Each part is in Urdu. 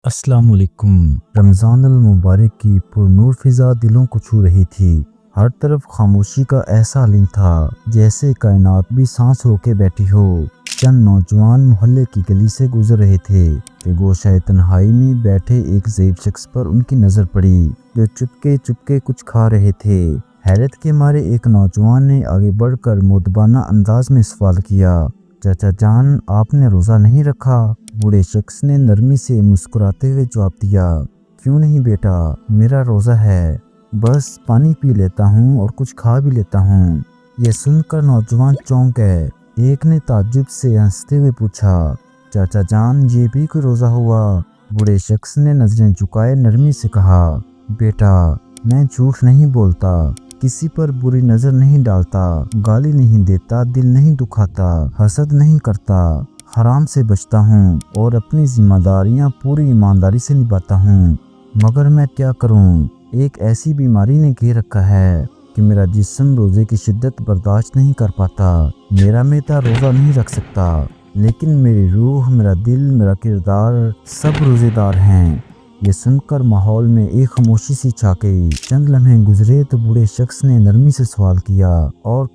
السلام علیکم۔ رمضان المبارک کی پرنور فضا دلوں کو چھو رہی تھی۔ ہر طرف خاموشی کا ایسا عالم تھا جیسے کائنات بھی سانس روکے بیٹھی ہو۔ چند نوجوان محلے کی گلی سے گزر رہے تھے کہ گوشۂ تنہائی میں بیٹھے ایک ضعیف شخص پر ان کی نظر پڑی جو چپکے کچھ کھا رہے تھے۔ حیرت کے مارے ایک نوجوان نے آگے بڑھ کر مؤدبانہ انداز میں سوال کیا، چچا جان آپ نے روزہ نہیں رکھا؟ بوڑھے شخص نے نرمی سے مسکراتے ہوئے جواب دیا، کیوں نہیں بیٹا، میرا روزہ ہے، بس پانی پی لیتا ہوں اور کچھ کھا بھی لیتا ہوں۔ یہ سن کر نوجوان چونک گئے۔ ایک نے تعجب سے ہنستے ہوئے پوچھا، چچا جان یہ بھی کوئی روزہ ہوا؟ بوڑھے شخص نے نظریں جھکائے نرمی سے کہا، بیٹا میں جھوٹ نہیں بولتا، کسی پر بری نظر نہیں ڈالتا، گالی نہیں دیتا، دل نہیں دکھاتا، حسد نہیں کرتا، حرام سے بچتا ہوں اور اپنی ذمہ داریاں پوری ایمانداری سے نبھاتا ہوں۔ مگر میں کیا کروں، ایک ایسی بیماری نے گھیر رکھا ہے کہ میرا جسم روزے کی شدت برداشت نہیں کر پاتا۔ میرا معدہ روزہ نہیں رکھ سکتا، لیکن میری روح، میرا دل، میرا کردار سب روزے دار ہیں۔ یہ سن کر ماحول میں ایک خاموشی سی چھا گئی۔ چند لمحے گزرے تو بوڑھے شخص نے نرمی سے سوال کیا، اور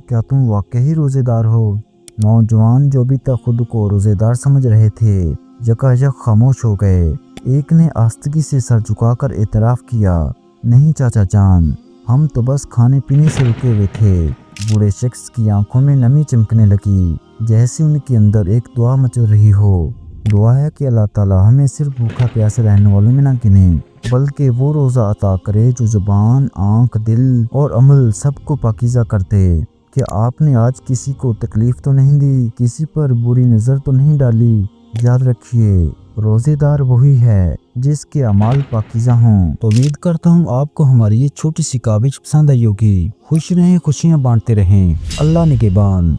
کیا تم واقعی روزے دار ہو؟ نوجوان جو ابھی تک خود کو روزے دار سمجھ رہے تھے یکایک خاموش ہو گئے۔ ایک نے آستگی سے سر جھکا کر اعتراف کیا، نہیں چاچا جان، ہم تو بس کھانے پینے سے رکے ہوئے تھے۔ بوڑھے شخص کی آنکھوں میں نمی چمکنے لگی، جیسے ان کے اندر ایک دعا مچل رہی ہو۔ دعا ہے کہ اللہ تعالیٰ ہمیں صرف بھوکا پیاسے رہنے والوں میں نہ گنے، بلکہ وہ روزہ عطا کرے جو زبان، آنکھ، دل اور عمل سب کو پاکیزہ کر دے۔ کہ آپ نے آج کسی کو تکلیف تو نہیں دی، کسی پر بری نظر تو نہیں ڈالی؟ یاد رکھیے، روزے دار وہی ہے جس کے اعمال پاکیزہ ہوں۔ تو امید کرتا ہوں آپ کو ہماری یہ چھوٹی سی کاوش پسند آئی ہوگی۔ خوش رہیں، خوشیاں بانٹتے رہیں۔ اللہ نگہبان۔